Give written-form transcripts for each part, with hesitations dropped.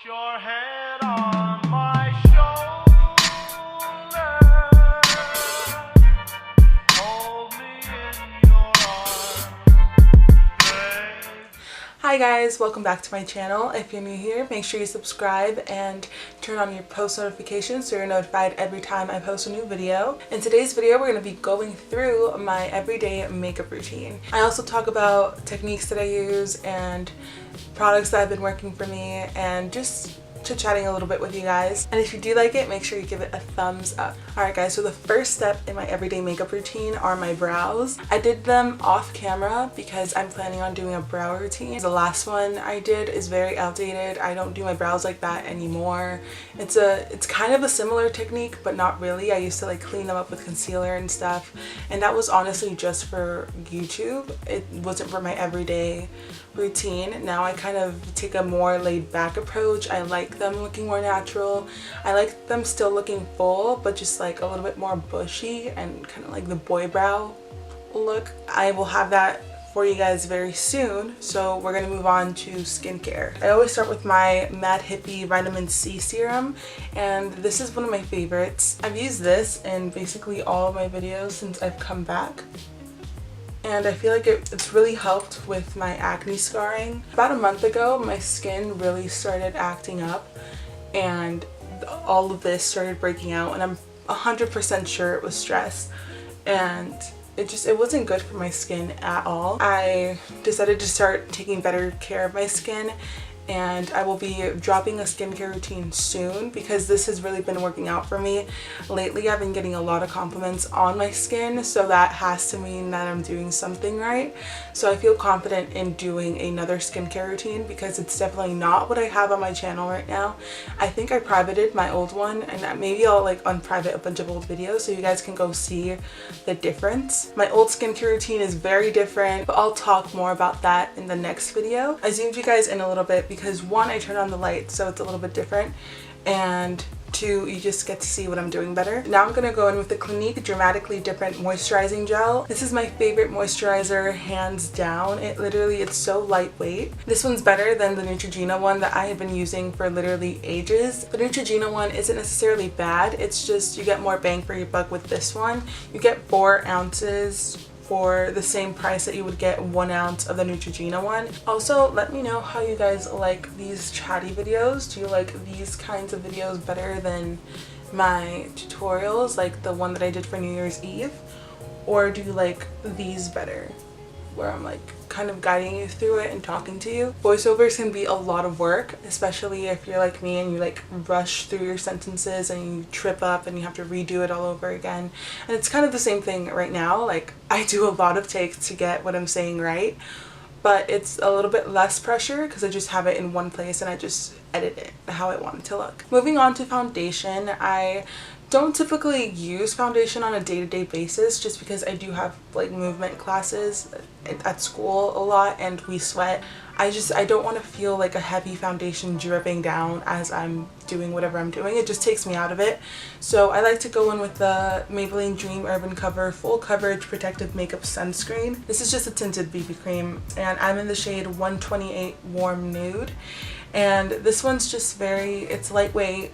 Your head on my shoulder, hold me in your arms, babe. Hi guys, welcome back to my channel. If you're new here, make sure you subscribe and turn on your post notifications so you're notified every time I post a new video. In today's video, we're going to be going through my everyday makeup routine. I also talk about techniques that I use and products that have been working for me and just chit-chatting a little bit with you guys. And if you do like it, make sure you give it a thumbs up. Alright guys, so the first step in my everyday makeup routine are my brows. I did them off camera because I'm planning on doing a brow routine. The last one I did is very outdated. I don't do my brows like that anymore. It's kind of a similar technique, but not really. I used to like clean them up with concealer and stuff, and that was honestly just for YouTube. It wasn't for my everyday routine. Now I kind of take a more laid back approach. I like them looking more natural. I like them still looking full, but just like a little bit more bushy and kind of like the boy brow look. I will have that for you guys very soon, so we're gonna move on to skincare. I always start with my Mad Hippie Vitamin C serum, and this is one of my favorites. I've used this in basically all of my videos since I've come back, and I feel like it's really helped with my acne scarring. About a month ago, my skin really started acting up and all of this started breaking out, and I'm 100% sure it was stress, and it wasn't good for my skin at all. I decided to start taking better care of my skin, and I will be dropping a skincare routine soon because this has really been working out for me. Lately I've been getting a lot of compliments on my skin, so that has to mean that I'm doing something right. So I feel confident in doing another skincare routine because it's definitely not what I have on my channel right now. I think I privated my old one, and maybe I'll like unprivate a bunch of old videos so you guys can go see the difference. My old skincare routine is very different, but I'll talk more about that in the next video. I zoomed you guys in a little bit because one, I turned on the light so it's a little bit different, and two, you just get to see what I'm doing better. Now I'm gonna go in with the Clinique Dramatically Different Moisturizing Gel. This is my favorite moisturizer, hands down. It's so lightweight. This one's better than the Neutrogena one that I have been using for literally ages. The Neutrogena one isn't necessarily bad, it's just you get more bang for your buck with this one. You get 4 ounces for the same price that you would get 1 ounce of the Neutrogena one. Also, let me know how you guys like these chatty videos. Do you like these kinds of videos better than my tutorials, like the one that I did for New Year's Eve? Or do you like these better, where I'm like kind of guiding you through it and talking to you? Voiceovers can be a lot of work, especially if you're like me and you like rush through your sentences and you trip up and you have to redo it all over again. And it's kind of the same thing right now. Like, I do a lot of takes to get what I'm saying right, but it's a little bit less pressure because I just have it in one place and I just edit it how I want it to look. Moving on to foundation, I don't typically use foundation on a day-to-day basis just because I do have like movement classes at school a lot and we sweat. I don't want to feel like a heavy foundation dripping down as I'm doing whatever I'm doing. It just takes me out of it. So I like to go in with the Maybelline Dream Urban Cover Full Coverage Protective Makeup Sunscreen. This is just a tinted BB cream, and I'm in the shade 128 Warm Nude. And this one's just it's lightweight.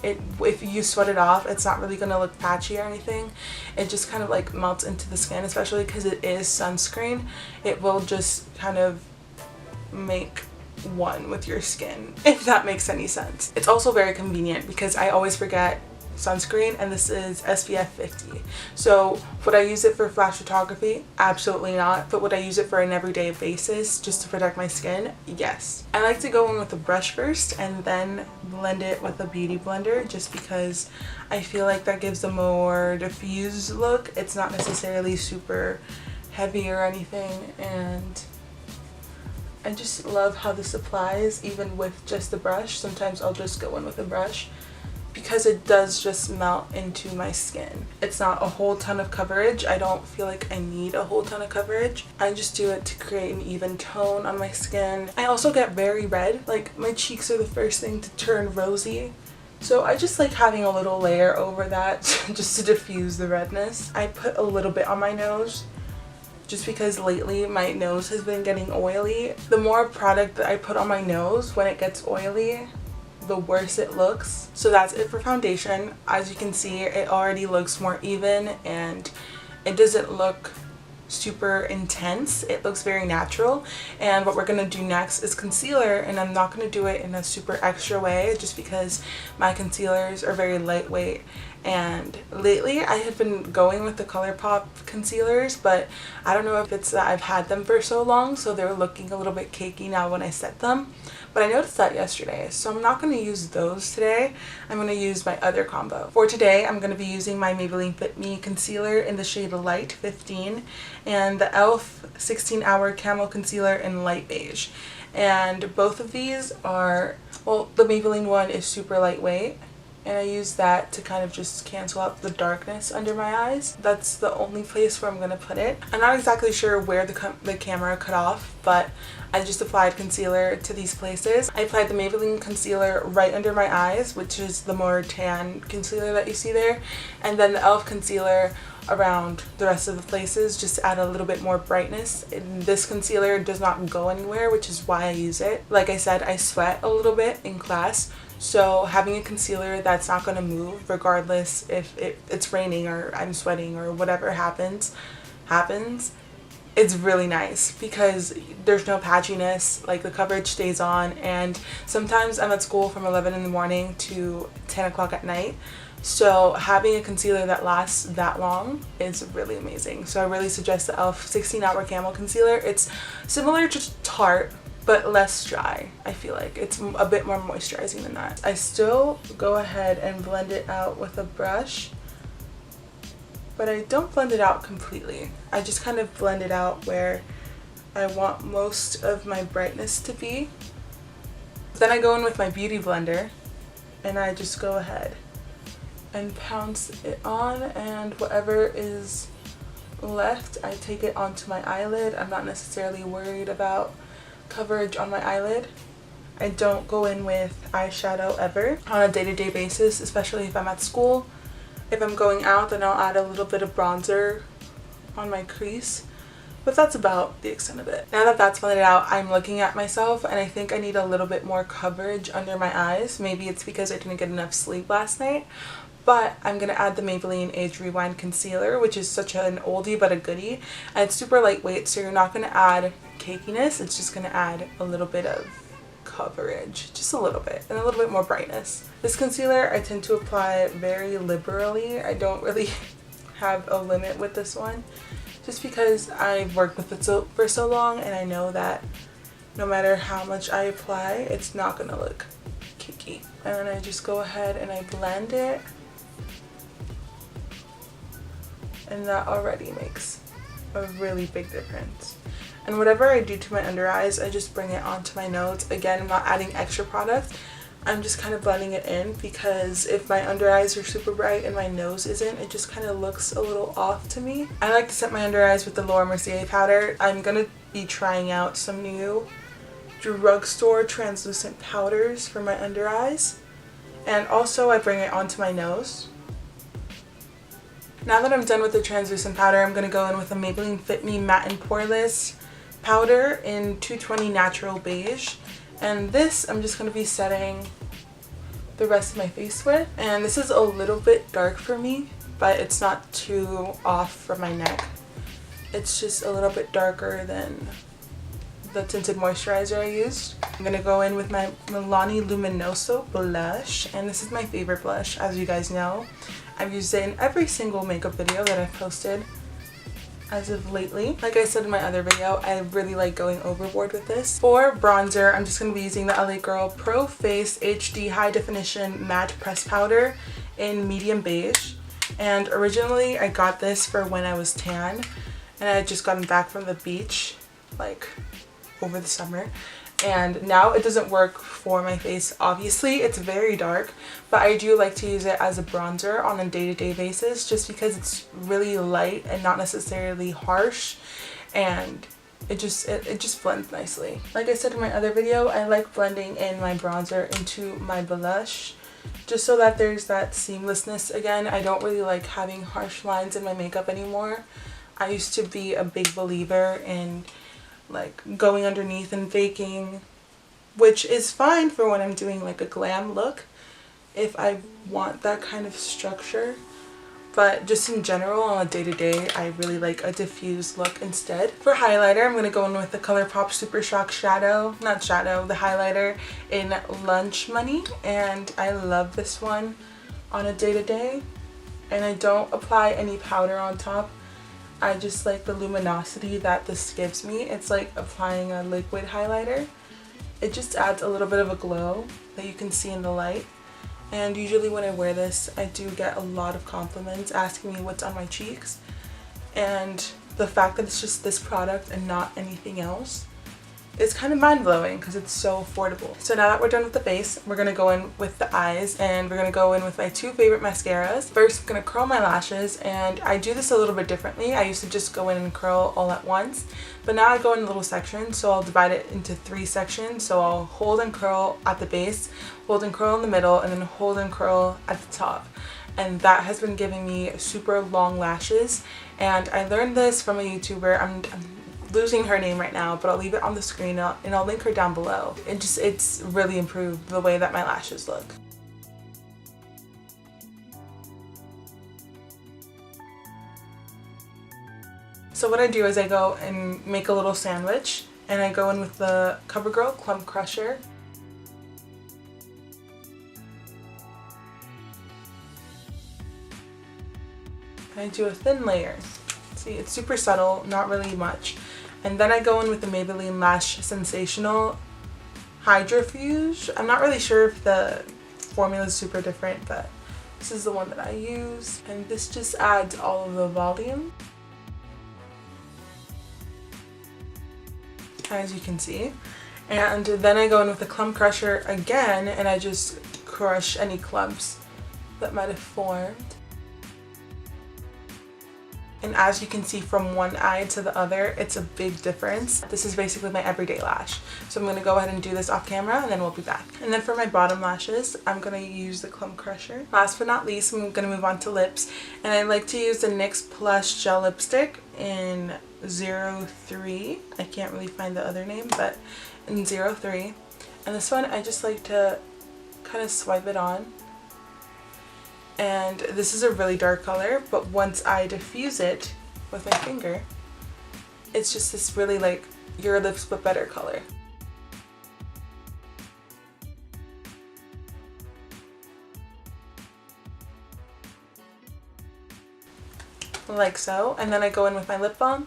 If you sweat it off, it's not really gonna look patchy or anything. It just kind of like melts into the skin, especially because it is sunscreen. It will just kind of make one with your skin, if that makes any sense. It's also very convenient because I always forget sunscreen, and this is SPF 50. So would I use it for flash photography? Absolutely not. But would I use it for an everyday basis just to protect my skin? Yes. I like to go in with a brush first and then blend it with a beauty blender just because I feel like that gives a more diffused look. It's not necessarily super heavy or anything, and I just love how this applies even with just the brush. Sometimes I'll just go in with a brush because it does just melt into my skin. It's not a whole ton of coverage. I don't feel like I need a whole ton of coverage. I just do it to create an even tone on my skin. I also get very red. Like, my cheeks are the first thing to turn rosy. So I just like having a little layer over that just to diffuse the redness. I put a little bit on my nose just because lately my nose has been getting oily. The more product that I put on my nose when it gets oily, the worse it looks. So that's it for foundation. As you can see, it already looks more even and it doesn't look super intense. It looks very natural. And what we're gonna do next is concealer, and I'm not gonna do it in a super extra way just because my concealers are very lightweight. And lately I have been going with the ColourPop concealers, but I don't know if it's that I've had them for so long so they're looking a little bit cakey now when I set them. But I noticed that yesterday, so I'm not going to use those today. I'm going to use my other combo. For today, I'm going to be using my Maybelline Fit Me concealer in the shade Light 15 and the e.l.f. 16 Hour Camel Concealer in Light Beige. And both of these are, well, the Maybelline one is super lightweight, and I use that to kind of just cancel out the darkness under my eyes. That's the only place where I'm going to put it. I'm not exactly sure where the camera cut off, but I just applied concealer to these places. I applied the Maybelline concealer right under my eyes, which is the more tan concealer that you see there, and then the e.l.f. concealer around the rest of the places just to add a little bit more brightness. And this concealer does not go anywhere, which is why I use it. Like I said, I sweat a little bit in class, so having a concealer that's not going to move regardless if it's raining or I'm sweating or whatever happens, it's really nice because there's no patchiness, like the coverage stays on. And sometimes I'm at school from 11 in the morning to 10 o'clock at night, so having a concealer that lasts that long is really amazing. So I really suggest the e.l.f. 16 Hour Camel Concealer. It's similar to Tarte but less dry. I feel like it's a bit more moisturizing than that. I still go ahead and blend it out with a brush, but I don't blend it out completely. I just kind of blend it out where I want most of my brightness to be. Then I go in with my beauty blender and I just go ahead and pounce it on, and whatever is left I take it onto my eyelid. I'm not necessarily worried about coverage on my eyelid. I don't go in with eyeshadow ever on a day-to-day basis, especially if I'm at school. If I'm going out, then I'll add a little bit of bronzer on my crease, but that's about the extent of it. Now that that's blended out, I'm looking at myself and I think I need a little bit more coverage under my eyes. Maybe it's because I didn't get enough sleep last night, but I'm going to add the Maybelline Age Rewind Concealer, which is such an oldie but a goodie, and it's super lightweight, so you're not going to add cakiness. It's just going to add a little bit of coverage, just a little bit, and a little bit more brightness. This concealer I tend to apply very liberally. I don't really have a limit with this one, just because I've worked with it for so long, and I know that no matter how much I apply, it's not going to look cakey. And then I just go ahead and I blend it, and that already makes a really big difference. And whatever I do to my under eyes, I just bring it onto my nose. Again, I'm not adding extra product. I'm just kind of blending it in, because if my under eyes are super bright and my nose isn't, it just kind of looks a little off to me. I like to set my under eyes with the Laura Mercier powder. I'm going to be trying out some new drugstore translucent powders for my under eyes. And also I bring it onto my nose. Now that I'm done with the translucent powder, I'm going to go in with a Maybelline Fit Me Matte and Poreless powder in 220 Natural Beige. And this I'm just going to be setting the rest of my face with. And this is a little bit dark for me, but it's not too off from my neck. It's just a little bit darker than the tinted moisturizer I used. I'm going to go in with my Milani Luminoso blush, and this is my favorite blush, as you guys know. I've used it in every single makeup video that I've posted as of lately. Like I said in my other video, I really like going overboard with this. For bronzer, I'm just going to be using the LA Girl Pro Face HD High Definition Matte Press Powder in medium beige. And originally I got this for when I was tan, and I had just gotten back from the beach like over the summer, and now it doesn't work for my face. Obviously it's very dark, but I do like to use it as a bronzer on a day-to-day basis, just because it's really light and not necessarily harsh, and it just blends nicely. Like I said in my other video, I like blending in my bronzer into my blush, just so that there's that seamlessness again. I don't really like having harsh lines in my makeup anymore. I used to be a big believer in like going underneath and faking which is fine for when I'm doing like a glam look if I want that kind of structure. But just in general, on a day-to-day, I really like a diffused look instead. For highlighter, I'm going to go in with the ColourPop Super Shock Shadow, not shadow, the highlighter in Lunch Money. And I love this one on a day-to-day. And I don't apply any powder on top. I just like the luminosity that this gives me. It's like applying a liquid highlighter. It just adds a little bit of a glow that you can see in the light. And usually when I wear this, I do get a lot of compliments asking me what's on my cheeks. And the fact that it's just this product and not anything else is kind of mind-blowing because it's so affordable. So now that we're done with the base, we're going to go in with the eyes, and we're going to go in with my two favorite mascaras. First, I'm going to curl my lashes, and I do this a little bit differently. I used to just go in and curl all at once, but now I go in little sections, so I'll divide it into 3 sections. So I'll hold and curl at the base, hold and curl in the middle, and then hold and curl at the top. And that has been giving me super long lashes, and I learned this from a YouTuber. I'm losing her name right now, but I'll leave it on the screen and I'll link her down below. It's really improved the way that my lashes look. So what I do is I go and make a little sandwich, and I go in with the CoverGirl Clump Crusher. I do a thin layer. See, it's super subtle, not really much. And then I go in with the Maybelline Lash Sensational Hydrofuge. I'm not really sure if the formula is super different, but this is the one that I use. And this just adds all of the volume, as you can see. And then I go in with the Clump Crusher again, and I just crush any clumps that might have formed. And as you can see from one eye to the other, it's a big difference. This is basically my everyday lash. So I'm going to go ahead and do this off camera, and then we'll be back. And then for my bottom lashes, I'm going to use the Clump Crusher. Last but not least, I'm going to move on to lips. And I like to use the NYX Plush Gel Lipstick in 03. I can't really find the other name, but in 03. And this one, I just like to kind of swipe it on. And this is a really dark color, but once I diffuse it with my finger, it's just this really like your lips but better color. Like so. And then I go in with my lip balm.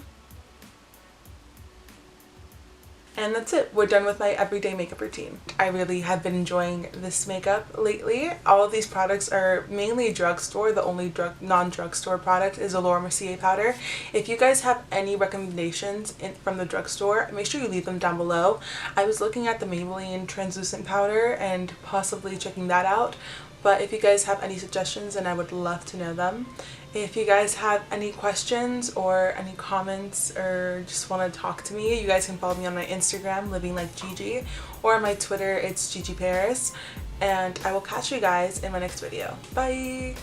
And that's it. We're done with my everyday makeup routine. I really have been enjoying this makeup lately. All of these products are mainly drugstore. The only non-drugstore product is a Laura Mercier powder. If you guys have any recommendations from the drugstore, make sure you leave them down below. I was looking at the Maybelline translucent powder and possibly checking that out. But if you guys have any suggestions, then I would love to know them. If you guys have any questions or any comments or just want to talk to me, you guys can follow me on my Instagram, Living Like Gigi, or on my Twitter, it's Gigi Paris. And I will catch you guys in my next video. Bye!